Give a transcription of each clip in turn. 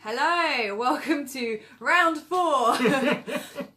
Hello, welcome to round 4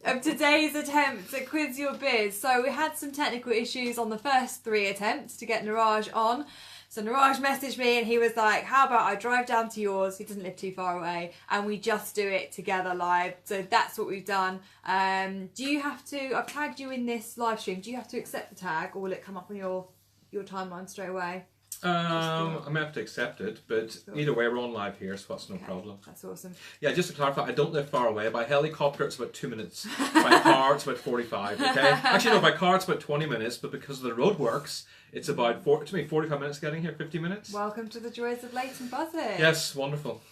of today's attempt at Quiz Your Biz. So we had some technical issues on the first 3 attempts to get Niraj on. So Niraj messaged me and he was like, how about I drive down to yours, he doesn't live too far away, and we just do it together live. So that's what we've done. Do you have to, I've tagged you in this live stream, do you have to accept the tag or will it come up on your timeline straight away? I may have to accept it, but either way, we're on live here, so that's no problem. That's awesome. Yeah, just to clarify, I don't live far away. By helicopter, it's about 2 minutes. By car, it's about 45. Okay. Actually, no. By car, it's about 20 minutes. But because of the road works, it's about 45 minutes getting here. 50 minutes. Welcome to the joys of late and buzzing. Yes, wonderful.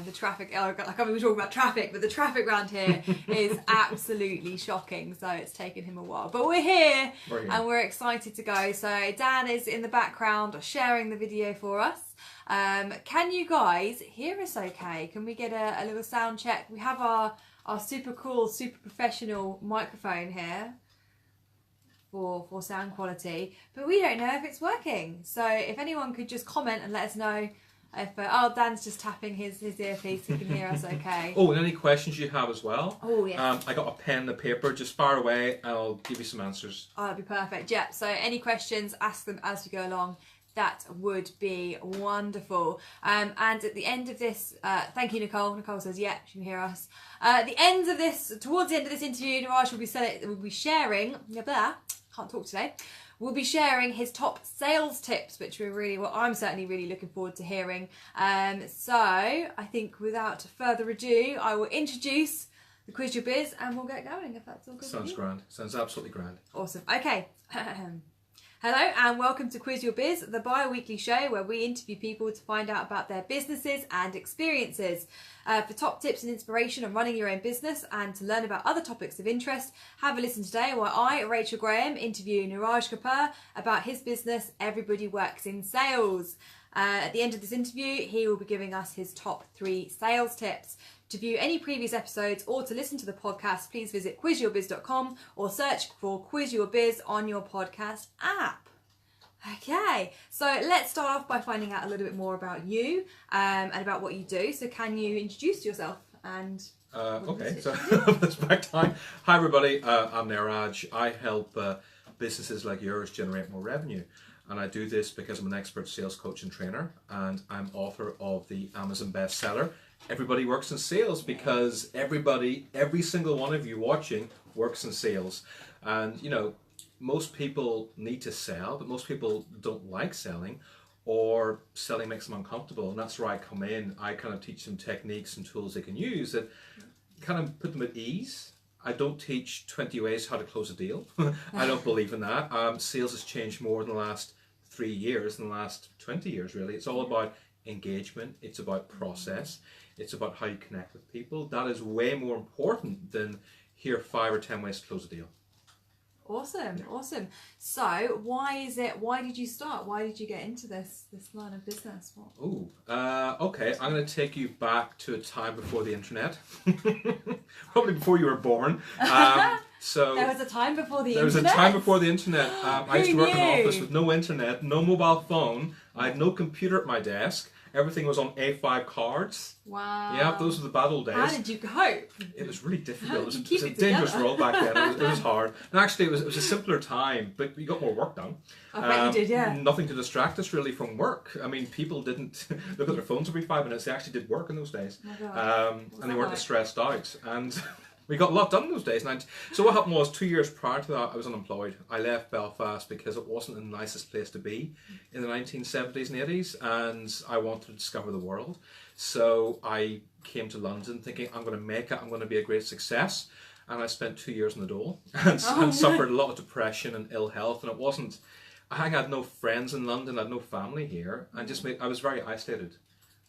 The traffic. Oh, I can't even talk about traffic, but the traffic around here is absolutely shocking. So it's taken him a while, but we're here. And we're excited to go. So Dan is in the background sharing the video for us. Can you guys hear us okay? Can we get a little sound check? We have our super cool, super professional microphone here for sound quality, but we don't know if it's working. So if anyone could just comment and let us know if Dan's just tapping his earpiece, he can hear us okay. Oh, and any questions you have as well? Oh yeah. I got a pen and a paper, just fire away and I'll give you some answers. Oh, that'd be perfect. Yeah, so any questions, ask them as you go along. That would be wonderful. And at the end of this, thank you, Nicole. Nicole says, yeah, she can hear us. Towards the end of this interview, Niraj will be sharing, can't talk today, we'll be sharing his top sales tips, which I'm certainly really looking forward to hearing. So I think without further ado, I will introduce the Quiz Your Biz and we'll get going if that's all good. Sounds grand. Sounds absolutely grand. Awesome. Okay. Hello and welcome to Quiz Your Biz, the bi-weekly show where we interview people to find out about their businesses and experiences. For top tips and inspiration on running your own business and to learn about other topics of interest, have a listen today where I, Rachel Graham, interview Niraj Kapur about his business, Everybody Works in Sales. At the end of this interview, he will be giving us his top 3 sales tips. To view any previous episodes or to listen to the podcast, please visit quizyourbiz.com or search for Quiz Your Biz on your podcast app. Okay, so let's start off by finding out a little bit more about you and about what you do. So can you introduce yourself? And okay, so that's back time. Hi everybody, I'm Niraj. I help businesses like yours generate more revenue. And I do this because I'm an expert sales coach and trainer, and I'm author of the Amazon bestseller, Everybody Works in Sales, because every single one of you watching works in sales. And, you know, most people need to sell, but most people don't like selling, or selling makes them uncomfortable. And that's where I come in. I kind of teach them techniques and tools they can use that kind of put them at ease. I don't teach 20 ways how to close a deal. I don't believe in that. Sales has changed more in the last 3 years, in the last 20 years really. It's all about engagement, it's about process, it's about how you connect with people. That is way more important than here 5 or 10 ways to close a deal. Awesome, awesome. So why did you start? Why did you get into this line of business? Okay, I'm going to take you back to a time before the internet. Probably before you were born. So there was a time before the internet? There was a time before the internet. I used to work in an office with no internet, no mobile phone. I had no computer at my desk. Everything was on A5 cards. Wow. Yeah, those were the bad old days. How did you cope? It was really difficult. It was a dangerous role back then. It was hard. And actually, it was a simpler time, but we got more work done. I bet you did, yeah. Nothing to distract us really from work. I mean, people didn't look at their phones every 5 minutes. They actually did work in those days. Oh my God. And they weren't stressed out. And we got a lot done in those days. So what happened was 2 years prior to that, I was unemployed. I left Belfast because it wasn't the nicest place to be in the 1970s and 80s, and I wanted to discover the world. So I came to London thinking, I'm going to make it, I'm going to be a great success. And I spent 2 years in the dole and suffered a lot of depression and ill health. And it wasn't, I had no friends in London, I had no family here. I was very isolated.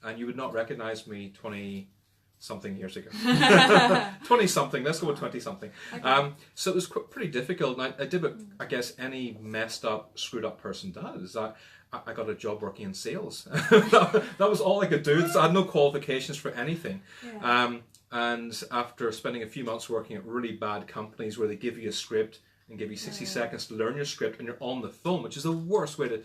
And you would not recognize me 20-something years ago. 20-something, let's go with 20-something. Okay. So it was pretty difficult. And I did what I guess any messed up, screwed up person does. I got a job working in sales. that was all I could do. I had no qualifications for anything. Yeah. And after spending a few months working at really bad companies where they give you a script and give you 60 seconds to learn your script, and you're on the phone, which is the worst way to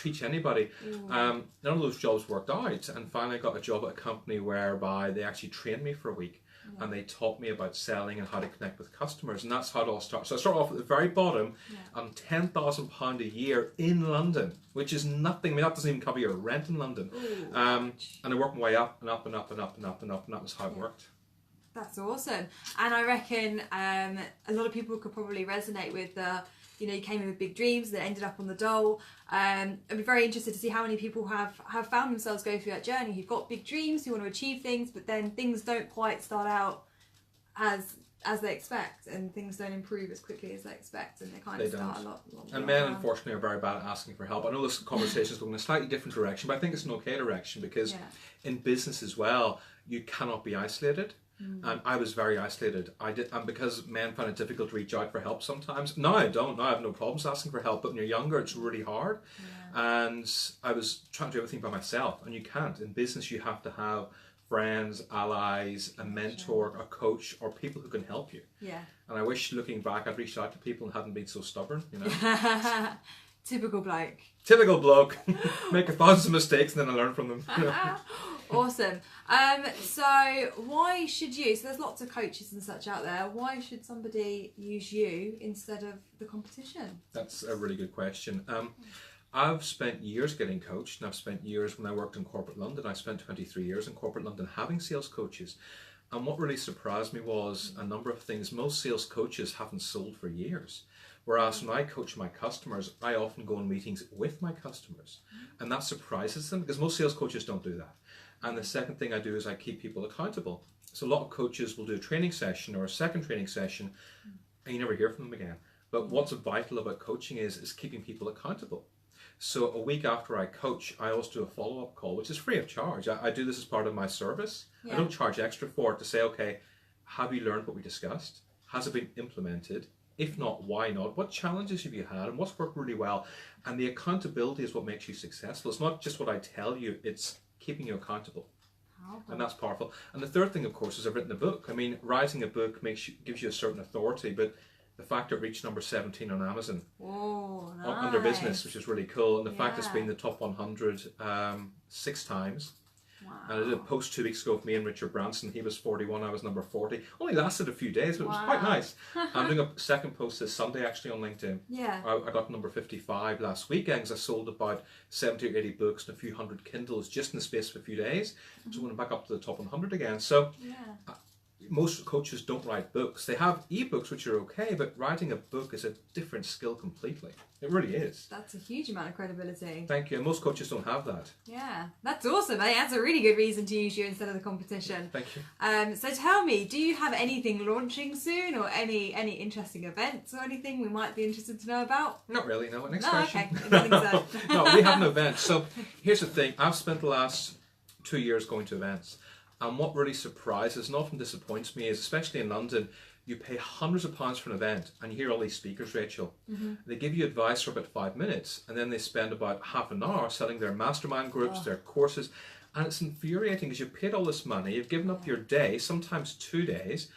teach anybody. None of those jobs worked out, and finally I got a job at a company whereby they actually trained me for a week. And they taught me about selling and how to connect with customers, and that's how it all starts. So I started off at the very bottom on £10,000 a year in London, which is nothing. I mean, that doesn't even cover your rent in London. And I worked my way up and up and up and up and up and up, and that was how it worked. That's awesome. And I reckon a lot of people could probably resonate with the, you know, you came in with big dreams that ended up on the dole. I'd be very interested to see how many people have found themselves going through that journey, who've got big dreams, who want to achieve things, but then things don't quite start out as they expect, and things don't improve as quickly as they expect, and they kind of start a lot. And men, unfortunately, are very bad at asking for help. I know this conversation is going in a slightly different direction, but I think it's an okay direction, because in business as well, you cannot be isolated. And I was very isolated. And because men find it difficult to reach out for help sometimes. Now I don't. Now I have no problems asking for help. But when you're younger, it's really hard. And I was trying to do everything by myself, and you can't. In business, you have to have friends, allies, a mentor, a coach, or people who can help you. And I wish, looking back, I'd reached out to people and hadn't been so stubborn. You know. Typical bloke. Typical bloke. Make 1,000 mistakes and then I learn from them. Awesome. So why should you, so there's lots of coaches and such out there, why should somebody use you instead of the competition? That's a really good question. I've spent years getting coached, and I've spent years when I worked in corporate London. I spent 23 years in corporate London having sales coaches. And what really surprised me was a number of things. Most sales coaches haven't sold for years. Whereas when I coach my customers, I often go on meetings with my customers. And that surprises them, because most sales coaches don't do that. And the second thing I do is I keep people accountable. So a lot of coaches will do a training session or a second training session, and you never hear from them again. But what's vital about coaching is keeping people accountable. So a week after I coach, I always do a follow-up call, which is free of charge. I do this as part of my service. I don't charge extra for it, to say, okay, have you learned what we discussed? Has it been implemented? If not, why not? What challenges have you had, and what's worked really well? And the accountability is what makes you successful. It's not just what I tell you, it's keeping you accountable. And that's powerful. And the third thing, of course, is I've written a book. I mean, writing a book gives you a certain authority, but the fact it reached number 17 on Amazon under business, which is really cool, and the fact it's been the top 100 6 times. And I did a post 2 weeks ago with me and Richard Branson. He was 41, I was number 40. Only lasted a few days, but it was quite nice. I'm doing a second post this Sunday actually on LinkedIn. I got number 55 last weekend, because I sold about 70 or 80 books and a few hundred Kindles just in the space of a few days. So I went back up to the top 100 again. So most coaches don't write books. They have ebooks, which are okay, but writing a book is a different skill completely. It really is. That's a huge amount of credibility. Thank you. And most coaches don't have that. Yeah, that's awesome. I think that's a really good reason to use you instead of the competition. Thank you. So tell me, do you have anything launching soon, or any interesting events or anything we might be interested to know about? Not really, no. Next question. Okay. I don't think so. No, we have an event. So here's the thing. I've spent the last 2 years going to events. And what really surprises and often disappoints me is, especially in London, you pay hundreds of pounds for an event, and you hear all these speakers, Rachel. They give you advice for about 5 minutes, and then they spend about half an hour selling their mastermind groups, their courses. And it's infuriating, because you've paid all this money, you've given up your day, sometimes 2 days,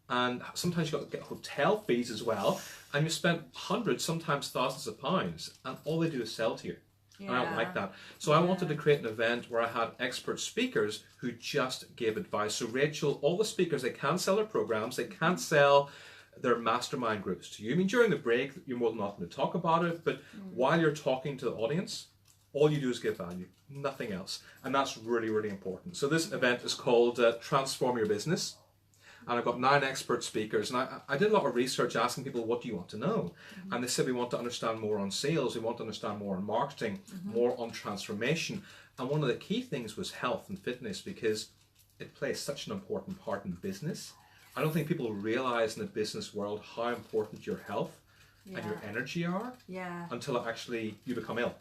and sometimes you've got to get hotel fees as well, and you spent hundreds, sometimes thousands of pounds, and all they do is sell to you. And I don't like that. So I wanted to create an event where I had expert speakers who just gave advice. So Rachel, all the speakers, they can't sell their programs, they can't sell their mastermind groups to you. I mean, during the break, you're more than welcome to talk about it, but while you're talking to the audience, all you do is give value, nothing else. And that's really, really important. So this event is called Transform Your Business. And I've got 9 expert speakers, and I did a lot of research asking people, what do you want to know? And they said, we want to understand more on sales, we want to understand more on marketing, more on transformation. And one of the key things was health and fitness, because it plays such an important part in business. I don't think people realize in the business world how important your health and your energy are until actually you become ill.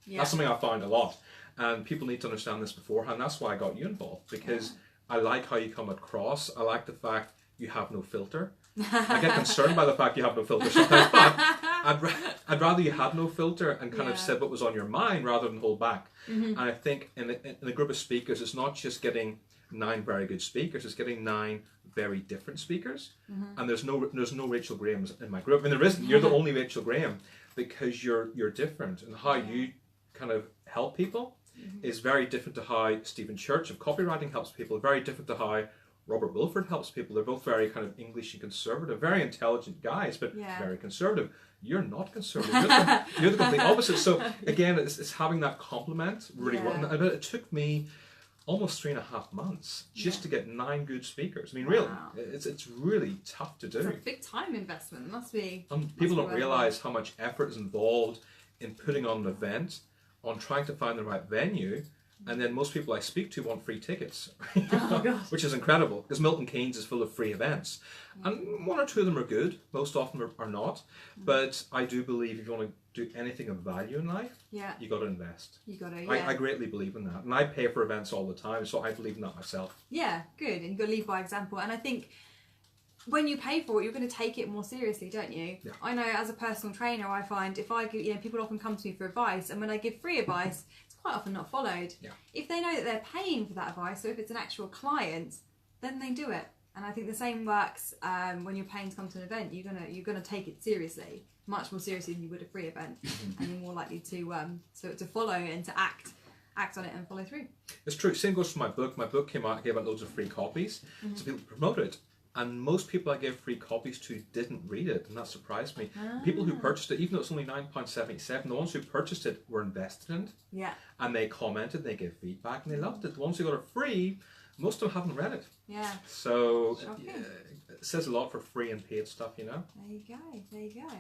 That's something I found a lot. And people need to understand this beforehand. That's why I got you involved, because I like how you come across. I like the fact you have no filter. I get concerned by the fact you have no filter sometimes, but I'd rather you had no filter and kind of said what was on your mind rather than hold back. And I think in a group of speakers, it's not just getting 9 very good speakers. It's getting 9 very different speakers. And there's no Rachel Grahams in my group. I mean, there isn't. You're the only Rachel Graham because you're different, and how you kind of help people is very different to how Stephen Church of copywriting helps people. Very different to how Robert Wilford helps people. They're both very kind of English and conservative, very intelligent guys, but very conservative. You're not conservative. You're the complete opposite. So again, it's having that complement really. It took me almost 3.5 months just to get 9 good speakers. I mean, really, it's really tough to do. It's a big time investment. It must be. People don't realise how much effort is involved in putting on an event, on trying to find the right venue. And then most people I speak to want free tickets, which is incredible because Milton Keynes is full of free events. And 1 or 2 of them are good, most often are not. But I do believe if you want to do anything of value in life, you got to invest. You got to, I greatly believe in that. And I pay for events all the time, so I believe in that myself. Yeah, good. And you've got to lead by example. And I think when you pay for it, you're going to take it more seriously, don't you? Yeah. I know as a personal trainer, I find if I give, people often come to me for advice, and when I give free advice, it's quite often not followed. Yeah. If they know that they're paying for that advice, so if it's an actual client, then they do it. And I think the same works when you're paying to come to an event. You're gonna take it seriously, much more seriously than you would a free event, and you're more likely to follow and to act on it and follow through. It's true. Same goes for my book. My book came out, I gave out loads of free copies, so people promote it. And most people I gave free copies to didn't read it, and that surprised me. People who purchased it, even though it's only £9.77, the ones who purchased it were invested in it. Yeah. And they commented, they gave feedback, and they loved it. The ones who got it free, most of them haven't read it. Yeah. So it says a lot for free and paid stuff, you know. There you go.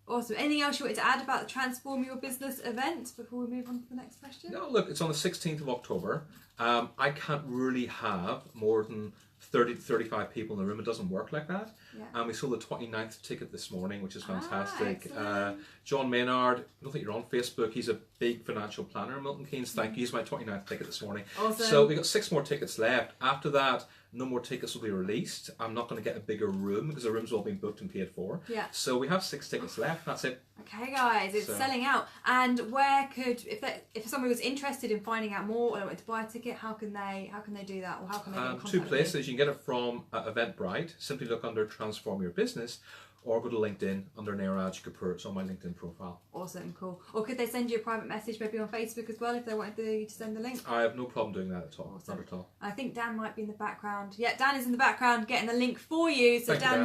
Awesome. Anything else you wanted to add about the Transform Your Business event before we move on to the next question? No, look, it's on the 16th of October. I can't really have more than 30 to 35 people in the room. It doesn't work like that. Yeah. And we sold the 29th ticket this morning, which is fantastic. Excellent. John Maynard, I don't think you're on Facebook, he's a big financial planner in Milton Keynes. Thank you. He's my 29th ticket this morning. Awesome. So we've got 6 more tickets left. After that, no more tickets will be released. I'm not going to get a bigger room because the room's all been booked and paid for. Yeah. So we have 6 tickets left. That's it. Okay, guys, it's selling out. And where could, if somebody was interested in finding out more or wanted to buy a ticket, how can they do that, or how can they get in contact 2 with places. You can get it from Eventbrite. Simply look under Transform Your Business, or go to LinkedIn under Niraj Kapur. It's on my LinkedIn profile. Awesome, cool. Or could they send you a private message maybe on Facebook as well if they wanted you to send the link? I have no problem doing that at all. Awesome. Not at all. I think Dan might be in the background. Yeah, Dan is in the background getting the link for you. So Dan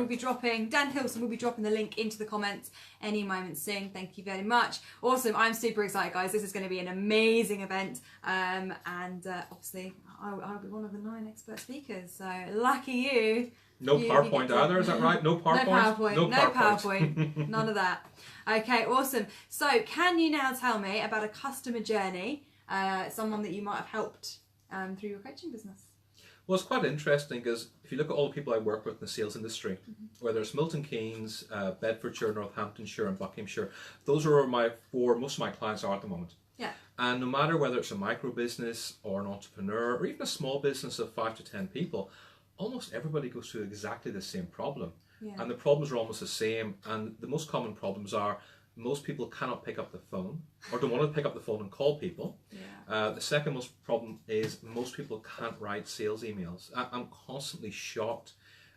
Hilson will be dropping the link into the comments any moment soon. Thank you very much. Awesome. I'm super excited, guys. This is going to be an amazing event. And obviously, I'll be one of the 9 expert speakers. So lucky you. No PowerPoint either, is that right? No PowerPoint? No PowerPoint. None of that. Okay, awesome. So can you now tell me about a customer journey, someone that you might have helped through your coaching business? Well, it's quite interesting because if you look at all the people I work with in the sales industry, whether it's Milton Keynes, Bedfordshire, Northamptonshire and Buckinghamshire, those are where most of my clients are at the moment. Yeah. And no matter whether it's a micro business or an entrepreneur or even a small business of 5 to 10 people, almost everybody goes through exactly the same problem. Yeah. And the problems are almost the same. And the most common problems are most people cannot pick up the phone or don't want to pick up the phone and call people. Yeah. The second most problem is most people can't write sales emails. I'm constantly shocked,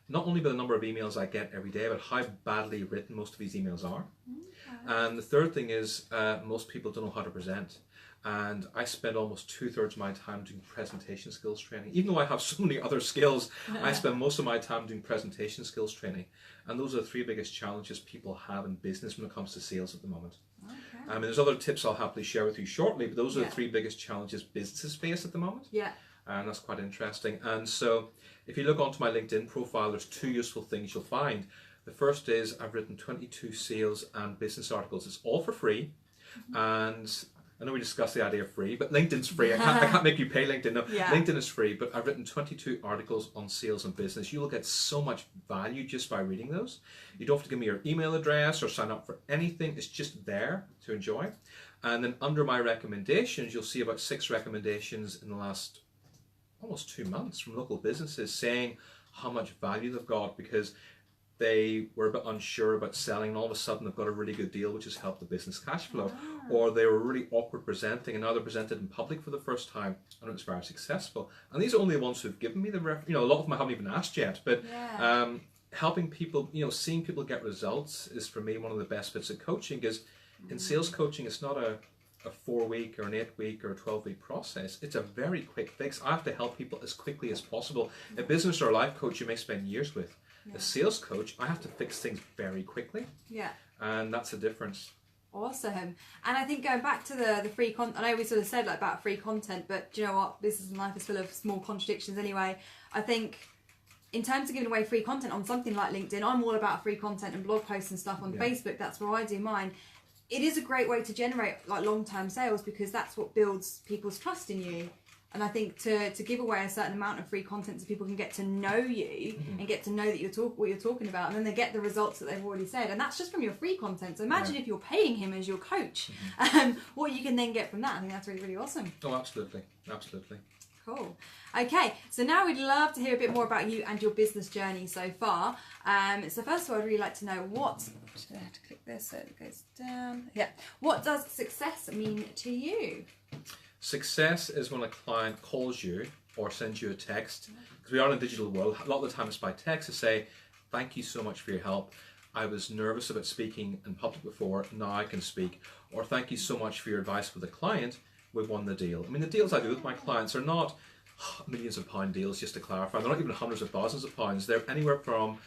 not only by the number of emails I get every day, but how badly written most of these emails are. Okay. And the third thing is most people don't know how to present. And I spend almost 2/3 of my time doing presentation skills training. Even though I have so many other skills, I spend most of my time doing presentation skills training. And those are the 3 biggest challenges people have in business when it comes to sales at the moment. Okay. I mean, there's other tips I'll happily share with you shortly, but those are the 3 biggest challenges businesses face at the moment. Yeah. And that's quite interesting. And so if you look onto my LinkedIn profile, there's 2 useful things you'll find. The first is I've written 22 sales and business articles. It's all for free. And I know we discussed the idea of free, but LinkedIn's free. I can't make you pay LinkedIn. No, yeah. LinkedIn is free, but I've written 22 articles on sales and business. You will get so much value just by reading those. You don't have to give me your email address or sign up for anything. It's just there to enjoy. And then under my recommendations, you'll see about 6 recommendations in the last almost 2 months from local businesses saying how much value they've got because they were a bit unsure about selling, and all of a sudden they've got a really good deal, which has helped the business cash flow. Or they were really awkward presenting, and now they're presented in public for the first time, and it's very successful. And these are only the ones who've given me the a lot of them I haven't even asked yet. But helping people, seeing people get results is for me one of the best bits of coaching. Because in sales coaching, it's not a 4-week or an 8-week or a 12-week process. It's a very quick fix. I have to help people as quickly as possible. A business or a life coach you may spend years with. A sales coach, I have to fix things very quickly. Yeah. And that's the difference. Awesome. And I think going back to the free content, I know we sort of said about free content, but do you know what? Business and life is full of small contradictions anyway. I think in terms of giving away free content on something like LinkedIn, I'm all about free content and blog posts and stuff on Facebook. That's where I do mine. It is a great way to generate long-term sales, because that's what builds people's trust in you. And I think to give away a certain amount of free content so people can get to know you and get to know that what you're talking about, and then they get the results that they've already said. And that's just from your free content. So imagine if you're paying him as your coach, what you can then get from that. I think that's really, really awesome. Oh, absolutely. Absolutely. Cool. Okay, so now we'd love to hear a bit more about you and your business journey so far. So first of all, I'd really like to know I'm just going to have to click this so it goes down. Yeah. What does success mean to you? Success is when a client calls you or sends you a text, because we are in a digital world. A lot of the time it's by text, to say, thank you so much for your help. I was nervous about speaking in public before, now I can speak. Or thank you so much for your advice with a client, we've won the deal. I mean, the deals I do with my clients are not millions of pound deals, just to clarify. They're not even hundreds of thousands of pounds. They're anywhere from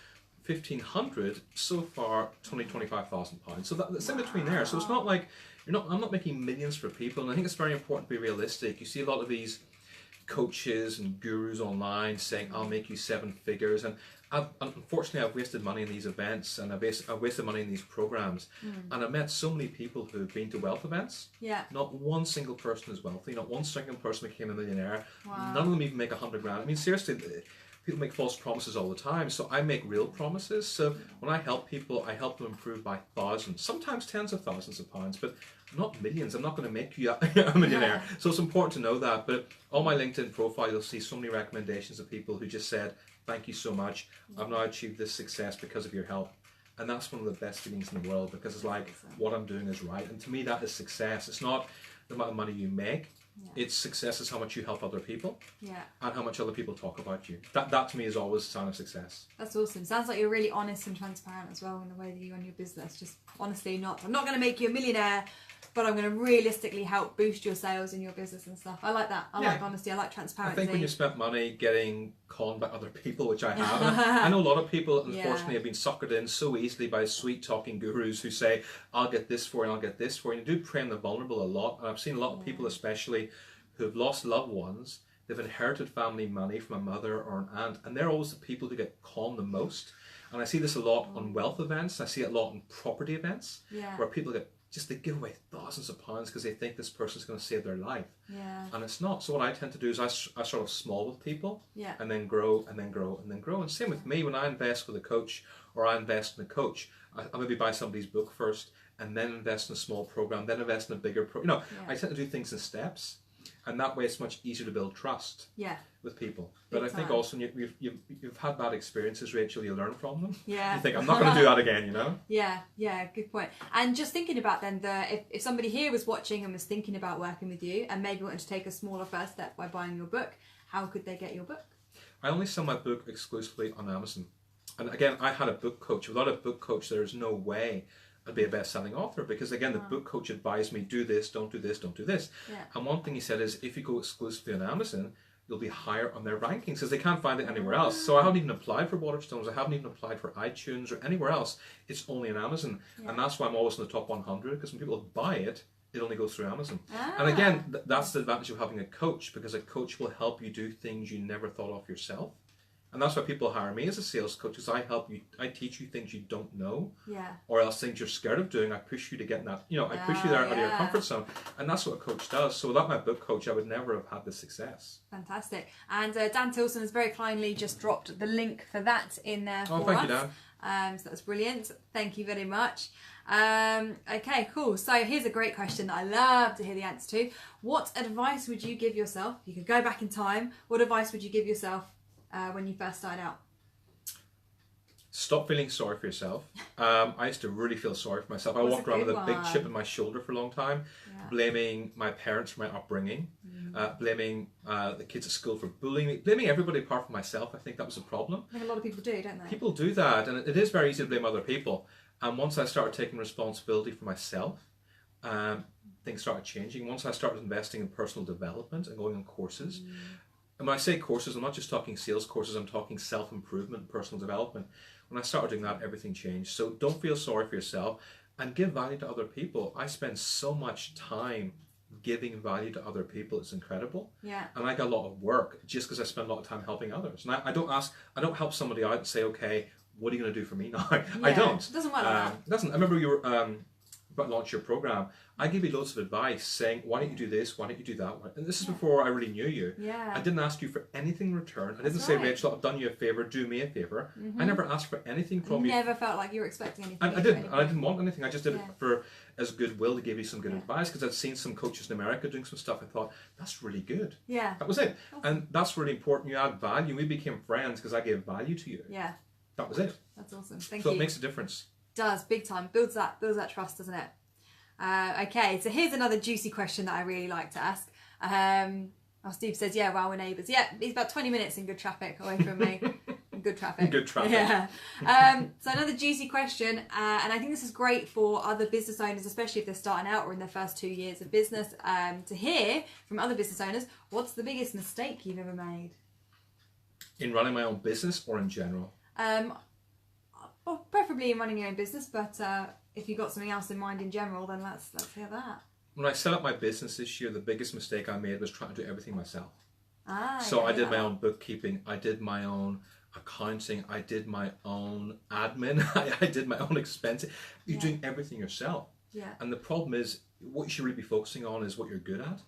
1,500 so far, 25,000 pounds. So that's in between there. So it's not like I'm not making millions for people, and I think it's very important to be realistic. You see a lot of these coaches and gurus online saying, I'll make you 7 figures, and unfortunately I've wasted money in these events, and I've wasted money in these programs, and I've met so many people who've been to wealth events. Not one single person is wealthy, not one single person became a millionaire. None of them even make 100 grand. I mean, seriously, people make false promises all the time, so I make real promises. So when I help people, I help them improve by thousands, sometimes tens of thousands of pounds, but not millions. I'm not going to make you a millionaire. So it's important to know that. But on my LinkedIn profile, you'll see so many recommendations of people who just said, thank you so much. I've now achieved this success because of your help. And that's one of the best feelings in the world, because it's like, what I'm doing is right. And to me, that is success. It's not the amount of money you make. It's success is how much you help other people, and how much other people talk about you. That to me is always a sign of success. That's awesome. Sounds like you're really honest and transparent as well in the way that you run your business. Just honestly, I'm not going to make you a millionaire, but I'm going to realistically help boost your sales in your business and stuff. I like that. I like honesty. I like transparency. I think when you spent money getting conned by other people, which I have, and I know a lot of people, unfortunately, have been suckered in so easily by sweet-talking gurus who say, I'll get this for you, and I'll get this for you. And you do prey on the vulnerable a lot. And I've seen a lot of people, especially, who've lost loved ones. They've inherited family money from a mother or an aunt, and they're always the people who get conned the most. And I see this a lot on wealth events. I see it a lot on property events, where people they give away thousands of pounds because they think this person's going to save their life. And it's not. So what I tend to do is I sort of small with people, and then grow, and then grow, and then grow. And same with me, when I invest with a coach, or I invest in a coach, I maybe buy somebody's book first, and then invest in a small program, then invest in a bigger program. I tend to do things in steps. And that way it's much easier to build trust with people. But I think also you've had bad experiences, Rachel, you learn from them. You think, I'm not going to do that again, Yeah, good point. And just thinking about then, if somebody here was watching and was thinking about working with you and maybe wanted to take a smaller first step by buying your book, how could they get your book? I only sell my book exclusively on Amazon. And again, I had a book coach. Without a book coach, there's no way I'd be a best-selling author, because again, the book coach advised me, do this, don't do this, don't do this. And one thing he said is, if you go exclusively on Amazon, you'll be higher on their rankings, because they can't find it anywhere else. So I haven't even applied for Waterstones, I haven't even applied for iTunes or anywhere else. It's only on Amazon. And that's why I'm always in the top 100, because when people buy it, it only goes through Amazon. And again, that's the advantage of having a coach, because a coach will help you do things you never thought of yourself. And that's why people hire me as a sales coach, because I help you, I teach you things you don't know, or else things you're scared of doing. I push you to get in that, I push you there out of your comfort zone. And that's what a coach does. So without my book coach, I would never have had this success. Fantastic. And Dan Tilson has very kindly just dropped the link for that in there for us. Thank you, Dan. So that's brilliant. Thank you very much. Okay, cool. So here's a great question that I love to hear the answer to. What advice would you give yourself? You could go back in time. What advice would you give yourself when you first started out? Stop feeling sorry for yourself. I used to really feel sorry for myself. I That's walked a around with good a big one. chip in my shoulder for a long time, Yeah. blaming my parents for my upbringing, blaming the kids at school for bullying me, blaming everybody apart from myself. I think that was a problem. I think a lot of people do, don't they? People do that, and it is very easy to blame other people. And once I started taking responsibility for myself, things started changing. Once I started investing in personal development and going on courses, and when I say courses, I'm not just talking sales courses, I'm talking self-improvement and personal development. When I started doing that, everything changed. So don't feel sorry for yourself and give value to other people. I spend so much time giving value to other people. It's incredible. Yeah. And I got a lot of work just because I spend a lot of time helping others. And I don't help somebody out and say, okay, what are you going to do for me now? I don't. It doesn't work like that. It doesn't. I remember you were about to launch your program. I gave you loads of advice saying, why don't you do this? Why don't you do that? And this is before I really knew you. Yeah. I didn't ask you for anything in return. I didn't That's say, right. Rachel, I've done you a favour, do me a favour. I never asked for anything from you. Never felt like you were expecting anything. I didn't. And I didn't want anything. I just did it Yeah. for as goodwill to give you some good advice, because I'd seen some coaches in America doing some stuff. I thought, that's really good. Yeah. That was it. And that's really important. You add value. We became friends because I gave value to you. Yeah. That was it. That's awesome. Thank So you. it makes a difference. Does, big time. Builds that trust, doesn't it? Okay, so here's another juicy question that I really like to ask. Steve says, yeah, well, we're neighbours. Yeah, he's about 20 minutes in good traffic away from me. In good traffic. Good traffic. Yeah. So another juicy question, and I think this is great for other business owners, especially if they're starting out or in their first 2 years of business, to hear from other business owners, what's the biggest mistake you've ever made? In running my own business or in general? Well, preferably in running your own business, but if you've got something else in mind in general, then let's hear that. When I set up my business this year, the biggest mistake I made was trying to do everything myself. So Yeah, I did my yeah. own bookkeeping, I did my own accounting, I did my own admin, I did my own expenses. You're doing everything yourself. Yeah. And the problem is, what you should really be focusing on is what you're good at.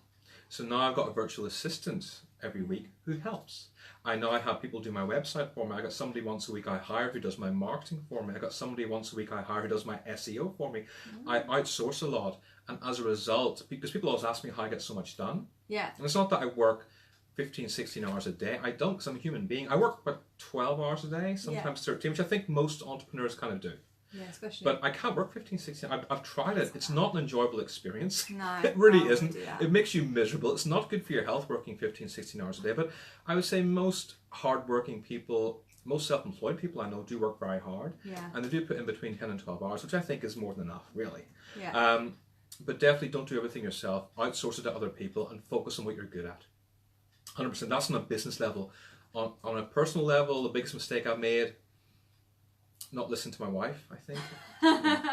So now I've got a virtual assistant every week who helps. I know I have people do my website for me. I got somebody once a week I hire who does my marketing for me. I got somebody once a week I hire who does my SEO for me. I outsource a lot. And as a result, because people always ask me how I get so much done. Yeah. And it's not that I work 15, 16 hours a day. I don't, because I'm a human being. I work about 12 hours a day, sometimes 13, which I think most entrepreneurs kind of do. Yeah, especially. But I can't work 15, 16. I've tried it. It's not an enjoyable experience. No, It really I wouldn't isn't. do that. It makes you miserable. It's not good for your health working 15, 16 hours a day. But I would say most hardworking people, most self-employed people I know do work very hard. Yeah. And they do put in between 10 and 12 hours, which I think is more than enough, really. Yeah. But definitely don't do everything yourself. Outsource it to other people and focus on what you're good at. 100%. That's on a business level. On a personal level, the biggest mistake I've made, not listen to my wife, I think.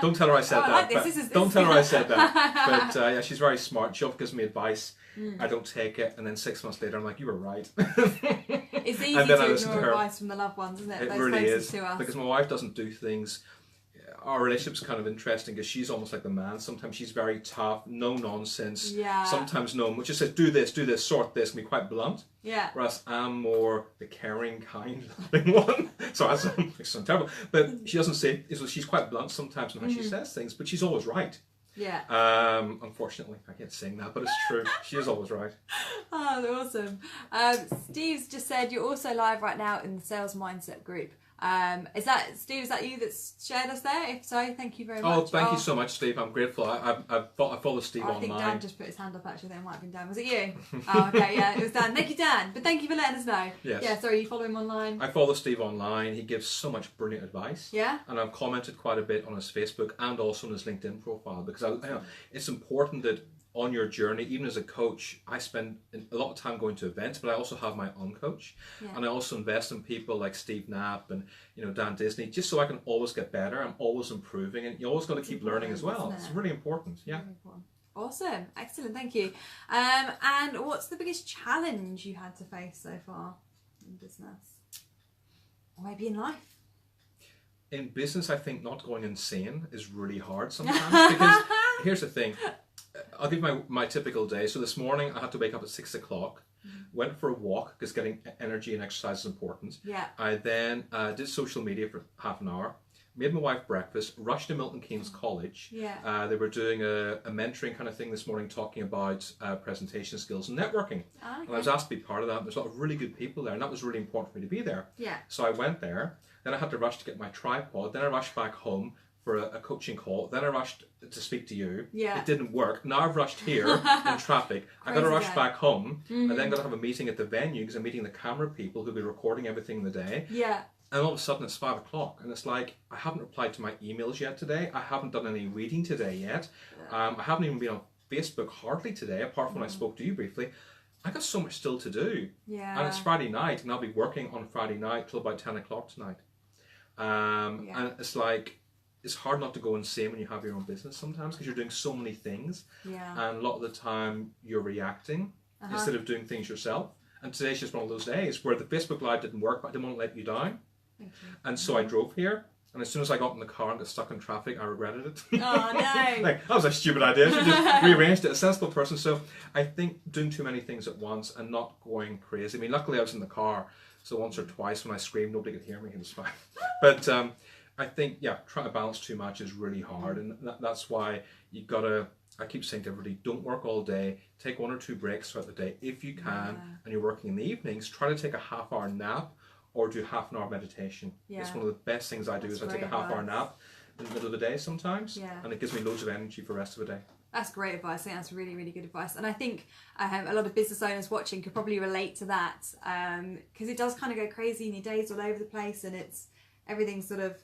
Don't tell her I said I like that. this. But don't tell her I said that. But yeah, she's very smart. She often gives me advice. I don't take it. And then 6 months later, I'm like, you were right. It's easy And then I to listen to ignore her. advice from the loved ones, isn't it? It Those really closest is. to us. Because my wife doesn't do things. Our relationship's kind of interesting because she's almost like the man. Sometimes she's very tough, no nonsense. Yeah. Sometimes no, which just says, do this, sort this, and be quite blunt. Yeah. Whereas I'm more the caring, kind, loving one. So I sound terrible. But she doesn't say, she's quite blunt sometimes in how she says things, but she's always right. Yeah. Unfortunately, I can't sing that, but it's true. She is always right. Oh, awesome. Steve's just said you're also live right now in the Sales Mindset group. Is that Steve? Is that you that's shared us there? If so, thank you very much. Oh, thank you so much, Steve. I'm grateful. I follow Steve I think online. Dan just put his hand up. Actually, that might have been Dan. Was it you? Oh, okay, yeah, it was Dan. Thank you, Dan. But thank you for letting us know. Yes. Yeah. Sorry, you follow him online. I follow Steve online. He gives so much brilliant advice. Yeah. And I've commented quite a bit on his Facebook and also on his LinkedIn profile because it's important that on your journey, even as a coach, I spend a lot of time going to events, but I also have my own coach. Yeah. And I also invest in people like Steve Knapp and Dan Disney, just so I can always get better. I'm always improving, and you always got to keep learning as well. Isn't it? It's really important. Yeah. Very important. Awesome. Excellent. Thank you. And what's the biggest challenge you had to face so far in business? Or maybe in life? In business, I think not going insane is really hard sometimes because here's the thing. I'll give my typical day. So this morning I had to wake up at 6 o'clock, went for a walk because getting energy and exercise is important. Yeah. I then did social media for half an hour, made my wife breakfast, rushed to Milton Keynes College. Yeah. They were doing a mentoring kind of thing this morning, talking about presentation skills and networking. Okay. And I was asked to be part of that. There's a lot of really good people there, and that was really important for me to be there. Yeah. So I went there. Then I had to rush to get my tripod. Then I rushed back home for a coaching call. Then I rushed to speak to you. Yeah. It didn't work. Now I've rushed here in traffic. I got to rush back home. I then got to have a meeting at the venue because I'm meeting the camera people who'll be recording everything in the day. Yeah. And all of a sudden it's 5 o'clock, and it's like, I haven't replied to my emails yet today. I haven't done any reading today yet. I haven't even been on Facebook hardly today, apart from when I spoke to you briefly. I got so much still to do. Yeah. And it's Friday night, and I'll be working on Friday night till about 10 o'clock tonight. And it's like, it's hard not to go insane when you have your own business sometimes, because you're doing so many things. Yeah. And a lot of the time you're reacting instead of doing things yourself. And today's just one of those days where the Facebook Live didn't work, but I didn't want to let you down. Thank you. And so I drove here, and as soon as I got in the car and got stuck in traffic, I regretted it. Oh, no. Like, that was a stupid idea. I should just rearranged it. A sensible person. So I think doing too many things at once and not going crazy. I mean, luckily I was in the car, so once or twice when I screamed, nobody could hear me. It was fine. But I think, trying to balance too much is really hard, and that's why you gotta. I keep saying to everybody, don't work all day. Take 1 or 2 breaks throughout the day if you can, and you're working in the evenings. Try to take a half-hour nap or do half an hour meditation. Yeah. It's one of the best things I do. Is I take a half-hour nap in the middle of the day sometimes, and it gives me loads of energy for the rest of the day. That's great advice. I think that's really, really good advice. And I think a lot of business owners watching could probably relate to that, because it does kind of go crazy and your day's all over the place, and everything's sort of,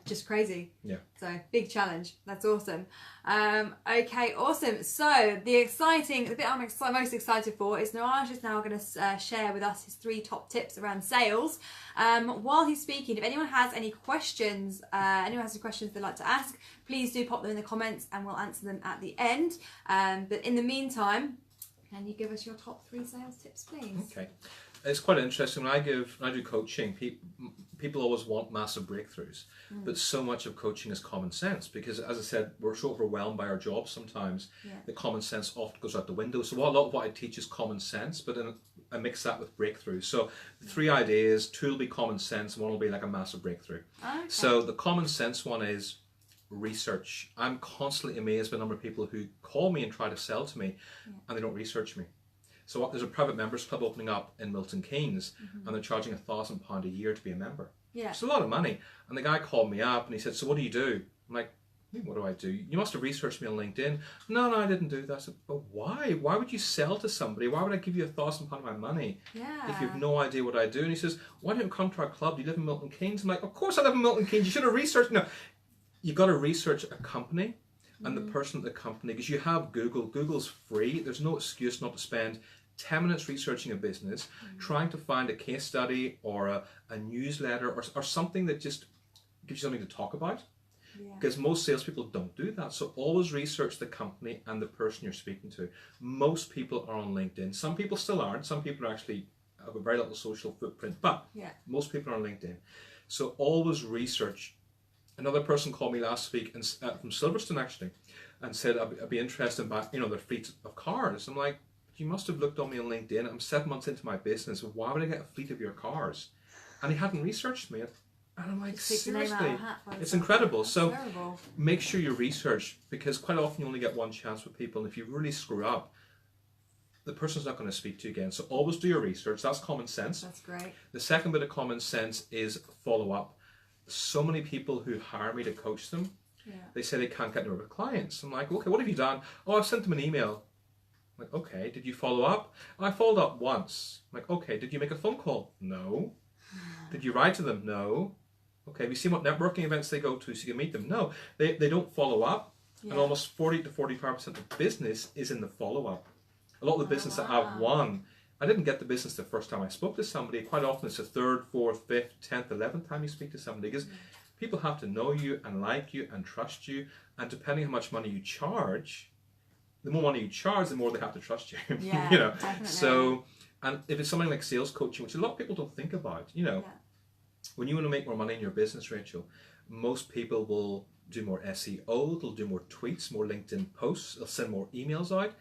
just crazy. Yeah. So big challenge. That's awesome. Okay, awesome. So the bit I'm most excited for is Niraj is now going to share with us his 3 top tips around sales. While he's speaking, if anyone has any questions, they'd like to ask, please do pop them in the comments and we'll answer them at the end. But in the meantime, can you give us your top 3 sales tips, please? Okay. It's quite interesting. When I do coaching, people always want massive breakthroughs, but so much of coaching is common sense, because, as I said, we're so overwhelmed by our jobs sometimes that common sense often goes out the window. So a lot of what I teach is common sense, but then I mix that with breakthroughs. So the 3 ideas: 2 will be common sense, 1 will be like a massive breakthrough. Okay. So the common sense one is research. I'm constantly amazed by the number of people who call me and try to sell to me, and they don't research me. So there's a private members club opening up in Milton Keynes, and they're charging £1,000 a year to be a member. Yeah. It's a lot of money. And the guy called me up and he said, "So what do you do?" I'm like, "What do I do? You must have researched me on LinkedIn." No, I didn't do that. I said, "But why? Why would you sell to somebody? Why would I give you £1,000 of my money if you have no idea what I do?" And he says, "Why don't you come to our club? Do you live in Milton Keynes?" I'm like, "Of course I live in Milton Keynes. You should have researched." No, you've got to research a company and the person at the company, because you have Google. Google's free. There's no excuse not to spend 10 minutes researching a business, trying to find a case study or a newsletter or something that just gives you something to talk about. Because most salespeople don't do that. So always research the company and the person you're speaking to. Most people are on LinkedIn. Some people still aren't. Some people are actually have a very little social footprint, but most people are on LinkedIn. So always research. Another person called me last week and from Silverstone actually, and said, I'd be interested in their fleet of cars. I'm like, "You must have looked on me on LinkedIn. I'm 7 months into my business. Why would I get a fleet of your cars?" And he hadn't researched me. And I'm like, seriously, it's incredible. So make sure you research, because quite often you only get one chance with people. And if you really screw up, the person's not going to speak to you again. So always do your research. That's common sense. That's great. The second bit of common sense is follow up. So many people who hire me to coach them, they say they can't get anywhere with clients. I'm like, "Okay, what have you done?" "Oh, I've sent them an email." I'm like, "Okay, did you follow up?" "I followed up once." I'm like, "Okay, did you make a phone call?" "No." "Did you write to them?" "No." "Okay, have you seen what networking events they go to so you can meet them?" No, they don't follow up. And almost 40 to 45% of business is in the follow-up. A lot of the business that I've won, I didn't get the business the first time I spoke to somebody. Quite often it's the 3rd, 4th, 5th, 10th, 11th time you speak to somebody, because people have to know you and like you and trust you. And depending how much money you charge, the more money you charge, the more they have to trust you. Yeah, definitely. So, and if it's something like sales coaching, which a lot of people don't think about, when you want to make more money in your business, Rachel, most people will do more SEO, they'll do more tweets, more LinkedIn posts, they'll send more emails out.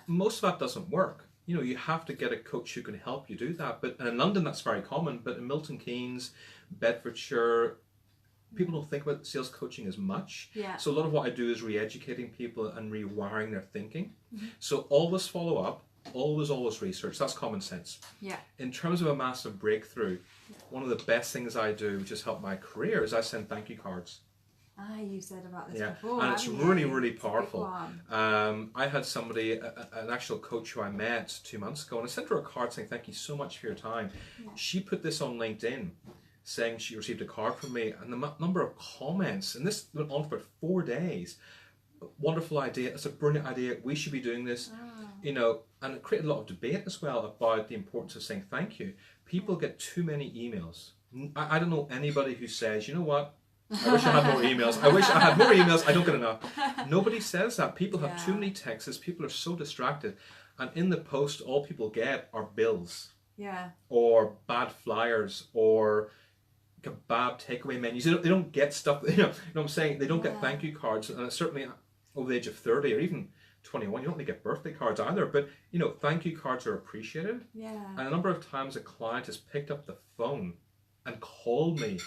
Most of that doesn't work. You have to get a coach who can help you do that. And in London, that's very common. But in Milton Keynes, Bedfordshire, People don't think about sales coaching as much. Yeah. So a lot of what I do is re-educating people and rewiring their thinking. So always follow up, always research. That's common sense. Yeah. In terms of a massive breakthrough, one of the best things I do, which has helped my career, is I send thank you cards. You said about this Yeah, before. and it's haven't really, you? really It's a big powerful. one. I had somebody, an actual coach who I met 2 months ago, and I sent her a card saying, thank you so much for your time. Yeah. She put this on LinkedIn, saying she received a card from me, and the number of comments, and this went on for 4 days. Wonderful idea, it's a brilliant idea, we should be doing this. You know, and it created a lot of debate as well about the importance of saying thank you. People get too many emails. I don't know anybody who says, you know what, I wish I had more emails. I wish I had more emails. I don't get enough. Nobody says that. People have too many texts. People are so distracted. And in the post, all people get are bills. Yeah. Or bad flyers or kebab takeaway menus. They don't get stuff, you know what I'm saying? They don't get thank you cards. And certainly over the age of 30 or even 21, you don't really get birthday cards either. But, you know, thank you cards are appreciated. Yeah. And a number of times a client has picked up the phone and called me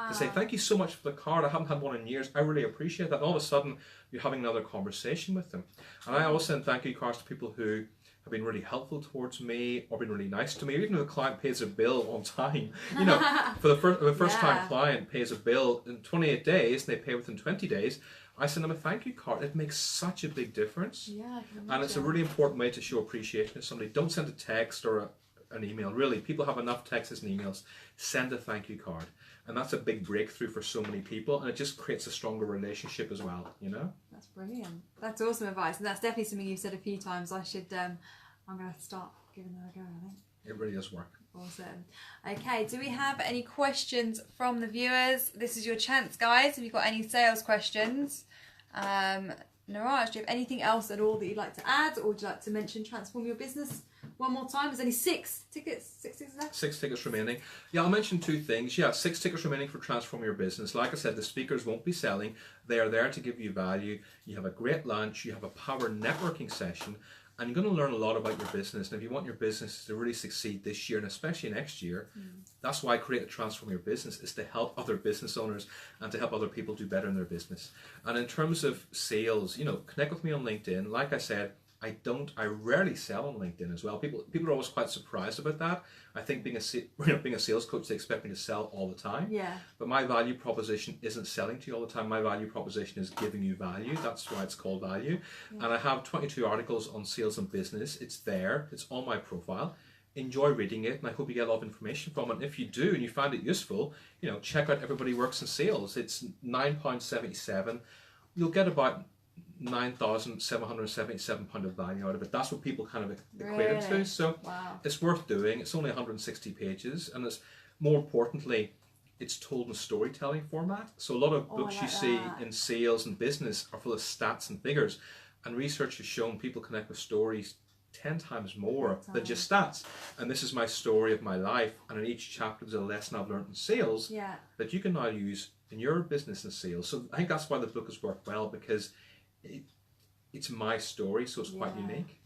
to say, thank you so much for the card. I haven't had one in years. I really appreciate that. And all of a sudden, you're having another conversation with them. And I always send thank you cards to people who have been really helpful towards me or been really nice to me. Even if the client pays a bill on time, you know, for the first time client pays a bill in 28 days and they pay within 20 days, I send them a thank you card. It makes such a big difference. Yeah, I can imagine. And it's a really important way to show appreciation to somebody. Don't send a text or an email. Really, people have enough texts and emails. Send a thank you card. And that's a big breakthrough for so many people. And it just creates a stronger relationship as well, you know? That's brilliant. That's awesome advice. And that's definitely something you've said a few times. I'm going to start giving that a go, I think. It really does work. Awesome. Okay, do we have any questions from the viewers? This is your chance, guys. Have you got any sales questions? Niraj, do you have anything else at all that you'd like to add, or would you like to mention Transform Your Business one more time? There's only 6 tickets left. 6 tickets remaining. Yeah, I'll mention 2 things. Yeah, 6 tickets remaining for Transform Your Business. Like I said, the speakers won't be selling. They are there to give you value. You have a great lunch. You have a power networking session. And you're going to learn a lot about your business. And if you want your business to really succeed this year and especially next year, that's why I created Transform Your Business, is to help other business owners and to help other people do better in their business. And in terms of sales, you know, connect with me on LinkedIn. Like I said, I rarely sell on LinkedIn as well. People are always quite surprised about that. I think being a sales coach, they expect me to sell all the time. Yeah. But my value proposition isn't selling to you all the time. My value proposition is giving you value. That's why it's called value. Yeah. And I have 22 articles on sales and business. It's there. It's on my profile. Enjoy reading it, and I hope you get a lot of information from it. And if you do and you find it useful, you know, check out Everybody Works in Sales. It's £9.77. You'll get about £9,777 of value out of it. That's what people kind of equate it to. So it's worth doing. It's only 160 pages, and it's more importantly, it's told in storytelling format. So a lot of books you see in sales and business are full of stats and figures, and research has shown people connect with stories 10 times more than just stats. And this is my story of my life, and in each chapter there's a lesson I've learned in sales that you can now use in your business and sales. So I think that's why the book has worked well, because it's my story, so it's quite unique.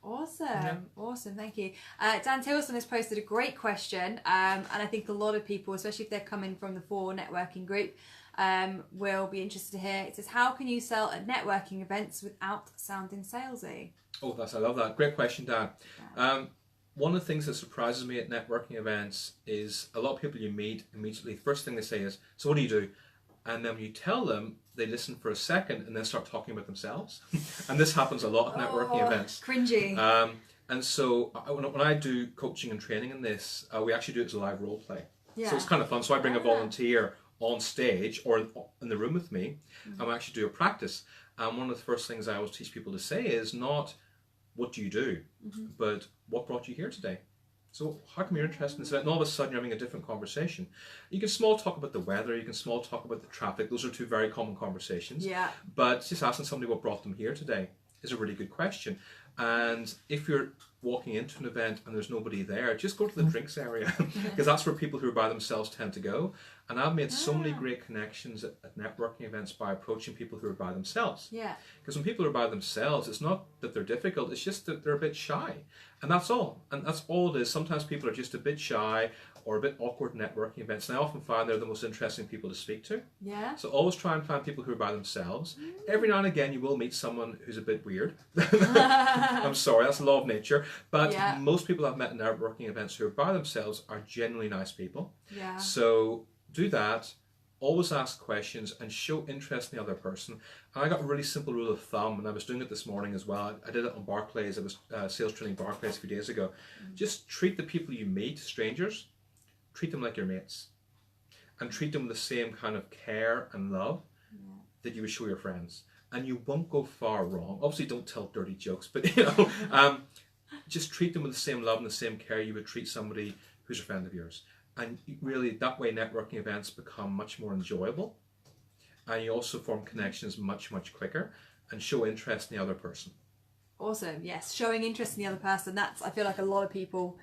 Awesome, awesome, thank you. Dan Tilson has posted a great question, and I think a lot of people, especially if they're coming from the 4 networking group, will be interested to hear. It says, how can you sell at networking events without sounding salesy? Oh, I love that. Great question, Dan. One of the things that surprises me at networking events is a lot of people you meet immediately, first thing they say is, so what do you do? And then when you tell them, they listen for a second and then start talking about themselves. And this happens a lot at networking events. Cringy. And so when I do coaching and training in this, we actually do it as a live role play. Yeah. So it's kind of fun. So I bring a volunteer on stage or in the room with me, and we actually do a practice. And one of the first things I always teach people to say is not, what do you do, but what brought you here today? So how come you're interested in this? And all of a sudden you're having a different conversation. You can small talk about the weather, you can small talk about the traffic. Those are 2 very common conversations. Yeah. But just asking somebody what brought them here today is a really good question. And if you're walking into an event and there's nobody there, just go to the drinks area because that's where people who are by themselves tend to go. And I've made so many great connections at networking events by approaching people who are by themselves. Yeah. Because when people are by themselves, it's not that they're difficult, it's just that they're a bit shy. And that's all. And that's all it is. Sometimes people are just a bit shy or a bit awkward networking events. And I often find they're the most interesting people to speak to. Yeah. So always try and find people who are by themselves. Every now and again you will meet someone who's a bit weird. I'm sorry, that's the law of nature. But most people I've met in networking events who are by themselves are genuinely nice people. Yeah. So do that. Always ask questions and show interest in the other person. And I got a really simple rule of thumb, and I was doing it this morning as well. I did it on Barclays. I was sales training Barclays a few days ago. Just treat the people you meet, strangers, treat them like your mates. And treat them with the same kind of care and love that you would show your friends. And you won't go far wrong. Obviously, don't tell dirty jokes, but just treat them with the same love and the same care you would treat somebody who's a friend of yours. And really, that way networking events become much more enjoyable. And you also form connections much, much quicker and show interest in the other person. Awesome. Yes, showing interest in the other person. I feel like a lot of people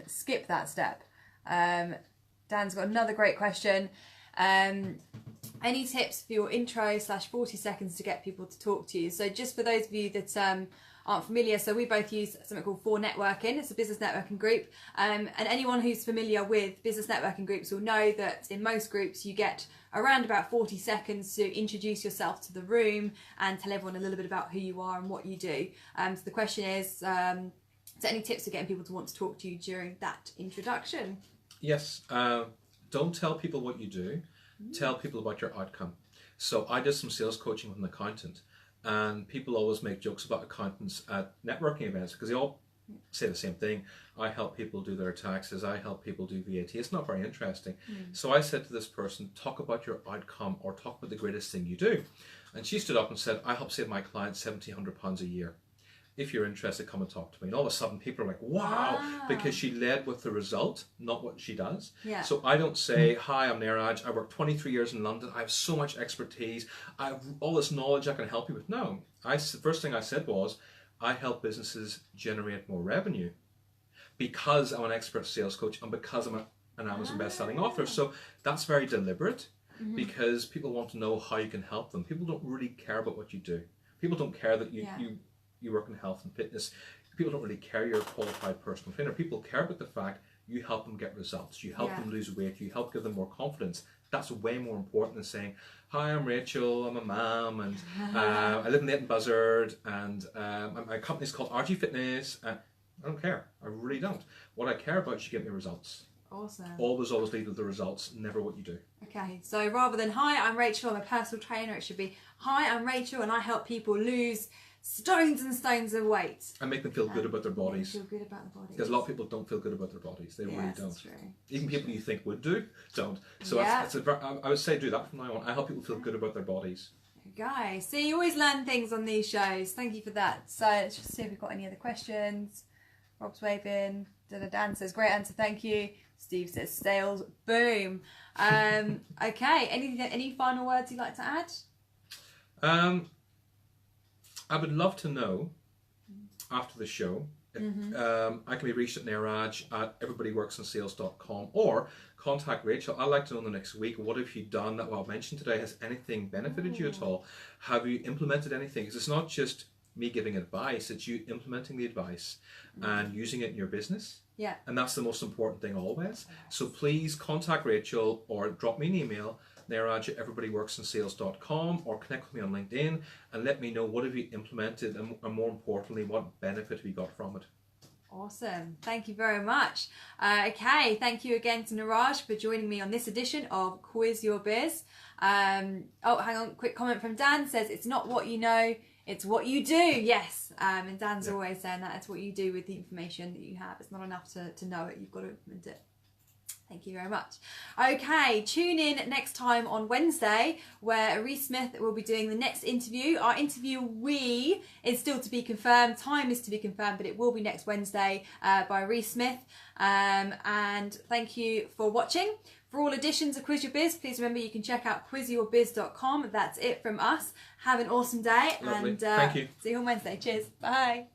skip that step. Dan's got another great question. Any tips for your intro / 40 seconds to get people to talk to you? So just for those of you that aren't familiar, so we both use something called For Networking. It's a business networking group, and anyone who's familiar with business networking groups will know that in most groups you get around about 40 seconds to introduce yourself to the room and tell everyone a little bit about who you are and what you do. So the question is, so any tips for getting people to want to talk to you during that introduction? Yes, don't tell people what you do, tell people about your outcome. So I did some sales coaching with an accountant, and people always make jokes about accountants at networking events because they all say the same thing. I help people do their taxes, I help people do VAT. It's not very interesting. So I said to this person, talk about your outcome or talk about the greatest thing you do. And she stood up and said, I help save my clients £1,700 a year. If you're interested, come and talk to me. And all of a sudden people are like, wow, because she led with the result, not what she does. Yeah. So I don't say, hi, I'm Niraj, I worked 23 years in London, I have so much expertise, I have all this knowledge I can help you with. No, the first thing I said was, I help businesses generate more revenue because I'm an expert sales coach and because I'm an Amazon best-selling author. So that's very deliberate because people want to know how you can help them. People don't really care about what you do. People don't care that you work in health and fitness. People don't really care you're a qualified personal trainer. People care about the fact you help them get results. You help them lose weight. You help give them more confidence. That's way more important than saying, hi, I'm Rachel, I'm a mum, and I live in Leighton Buzzard, and my company's called RG Fitness. I don't care. I really don't. What I care about is you get me results. Awesome. Always lead with the results, never what you do. Okay, so rather than, hi, I'm Rachel, I'm a personal trainer, it should be, hi, I'm Rachel, and I help people lose stones and stones of weight. And make them feel good about their bodies. Feel good about the bodies. Because a lot of people don't feel good about their bodies. They really don't. That's true. Even people you think would do, don't. So I would say do that from now on. I help people feel good about their bodies. Guys, see, you always learn things on these shows. Thank you for that. So let's just see if we've got any other questions. Rob's waving. Dan says, great answer, thank you. Steve says, sales, boom. Okay, any final words you'd like to add? I would love to know after the show. I can be reached at Niraj at everybodyworksinsales.com or contact Rachel. I'd like to know in the next week, what have you done that what I've mentioned today? Has anything benefited you at all? Have you implemented anything? Because it's not just me giving advice, it's you implementing the advice and using it in your business. Yeah. And that's the most important thing always. So please contact Rachel or drop me an email, Niraj at everybodyworksinsales.com, or connect with me on LinkedIn and let me know what have you implemented and more importantly, what benefit have you got from it. Awesome. Thank you very much. Okay, thank you again to Niraj for joining me on this edition of Quiz Your Biz. Oh, hang on, quick comment from Dan says, it's not what you know, it's what you do. Yes, and Dan's always saying that it's what you do with the information that you have. It's not enough to know it, you've got to implement it. Thank you very much. Okay, tune in next time on Wednesday where Reese Smith will be doing the next interview. Our interviewee is still to be confirmed, time is to be confirmed, but it will be next Wednesday by Reese Smith. And thank you for watching. For all editions of Quiz Your Biz, please remember you can check out quizyourbiz.com. That's it from us. Have an awesome day. Lovely. And thank you. See you on Wednesday. Cheers. Bye.